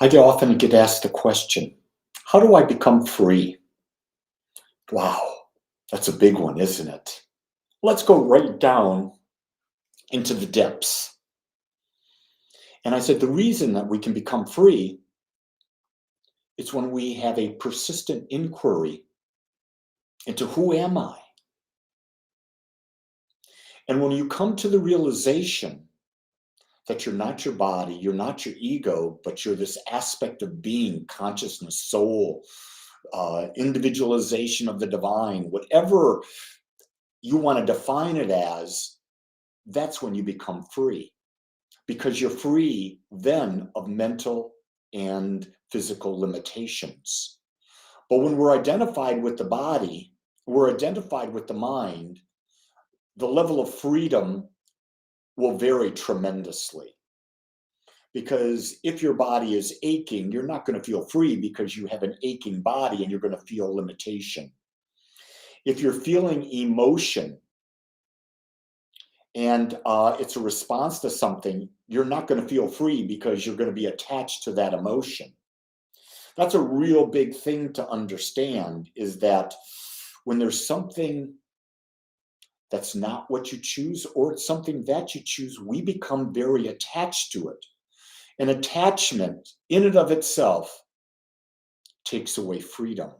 I get often get asked the question, how do I become free? Wow, that's a big one, isn't it? Let's go right down into the depths. And I said, the reason that we can become free is when we have a persistent inquiry into who am I? And when you come to the realization that you're not your body, you're not your ego, but you're this aspect of being, consciousness, soul, individualization of the divine, whatever you want to define it as, that's when you become free. Because you're free then of mental and physical limitations. But when we're identified with the body, we're identified with the mind, the level of freedom will vary tremendously. Because if your body is aching, you're not going to feel free because you have an aching body and you're going to feel limitation. If you're feeling emotion and it's a response to something, you're not going to feel free because you're going to be attached to that emotion. That's a real big thing to understand, is that when there's something that's not what you choose, or it's something that you choose, we become very attached to it. And attachment in and of itself takes away freedom.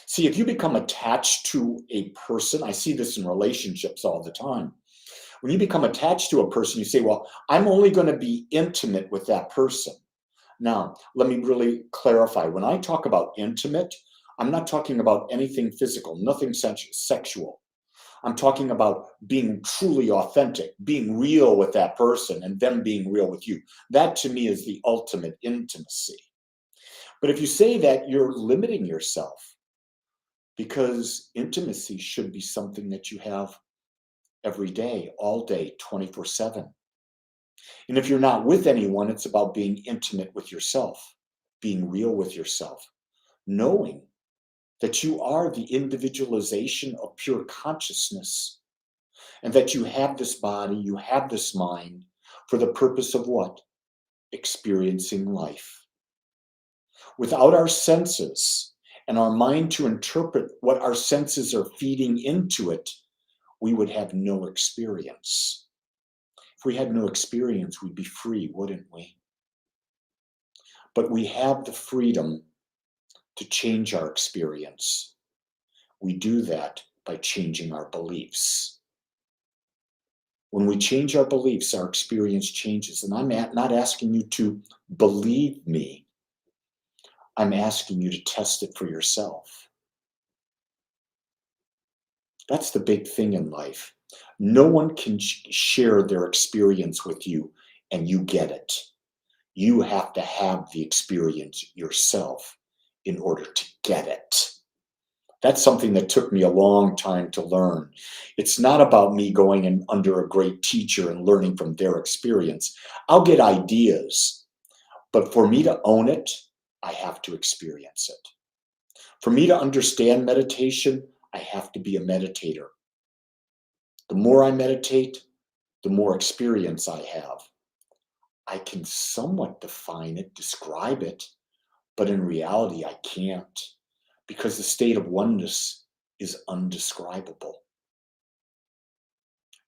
See, if you become attached to a person, I see this in relationships all the time. When you become attached to a person, you say, well, I'm only going to be intimate with that person. Now, let me really clarify. When I talk about intimate, I'm not talking about anything physical, nothing sexual. I'm talking about being truly authentic, being real with that person and them being real with you. That to me is the ultimate intimacy. But if you say that, you're limiting yourself, because intimacy should be something that you have every day, all day, 24/7. And if you're not with anyone, it's about being intimate with yourself, being real with yourself, knowing that you are the individualization of pure consciousness, and that you have this body, you have this mind for the purpose of what? Experiencing life. Without our senses and our mind to interpret what our senses are feeding into it, we would have no experience. If we had no experience, we'd be free, wouldn't we? But we have the freedom to change our experience. We do that by changing our beliefs. When we change our beliefs, our experience changes. And I'm not asking you to believe me. I'm asking you to test it for yourself. That's the big thing in life. No one can share their experience with you and you get it. You have to have the experience yourself in order to get it. That's something that took me a long time to learn. It's not about me going in under a great teacher and learning from their experience. I'll get ideas, but for me to own it, I have to experience it. For me to understand meditation, I have to be a meditator. The more I meditate, the more experience I have. I can somewhat define it, describe it, but in reality, I can't, because the state of oneness is undescribable.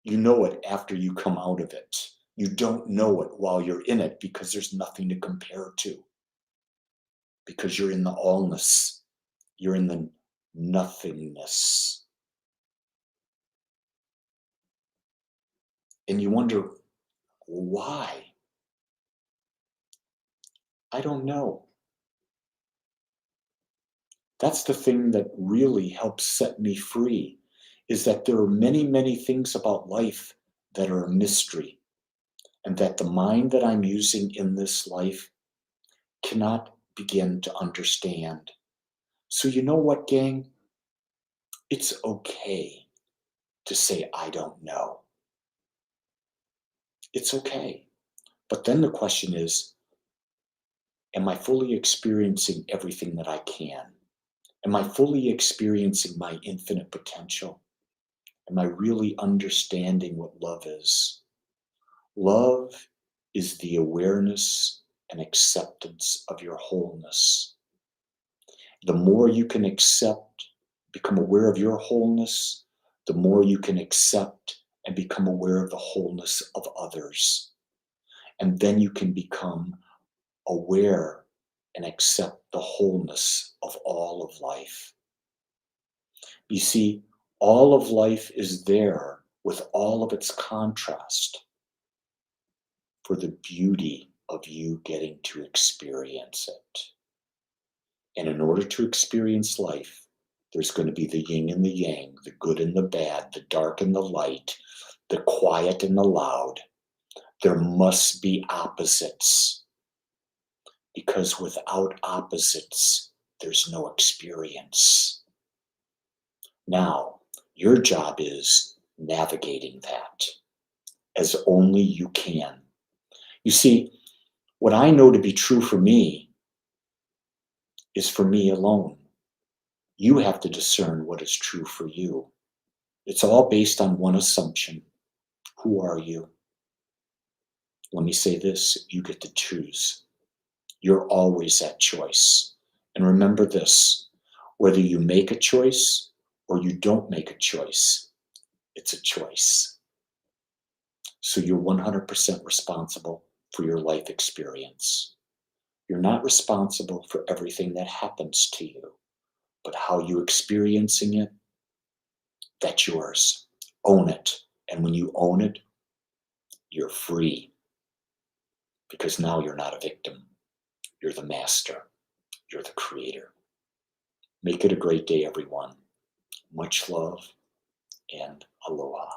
You know it after you come out of it. You don't know it while you're in it because there's nothing to compare to. Because you're in the allness, you're in the nothingness. And you wonder, why? I don't know. That's the thing that really helps set me free, is that there are many, many things about life that are a mystery, and that the mind that I'm using in this life cannot begin to understand. So you know what, gang? It's okay to say, I don't know. It's okay. But then the question is, am I fully experiencing everything that I can? Am I fully experiencing my infinite potential? Am I really understanding what love is? Love is the awareness and acceptance of your wholeness. The more you can accept, become aware of your wholeness, the more you can accept and become aware of the wholeness of others. And then you can become aware and accept the wholeness of all of life. You see, all of life is there with all of its contrast for the beauty of you getting to experience it. And in order to experience life, there's going to be the yin and the yang, the good and the bad, the dark and the light, the quiet and the loud. There must be opposites, because without opposites, there's no experience. Now, your job is navigating that as only you can. You see, what I know to be true for me is for me alone. You have to discern what is true for you. It's all based on one assumption. Who are you? Let me say this, you get to choose. You're always at choice. And remember this, whether you make a choice or you don't make a choice, it's a choice. So you're 100% responsible for your life experience. You're not responsible for everything that happens to you, but how you're experiencing it, that's yours. Own it. And when you own it, you're free. Because now you're not a victim. You're the master. You're the creator. Make it a great day, everyone. Much love and aloha.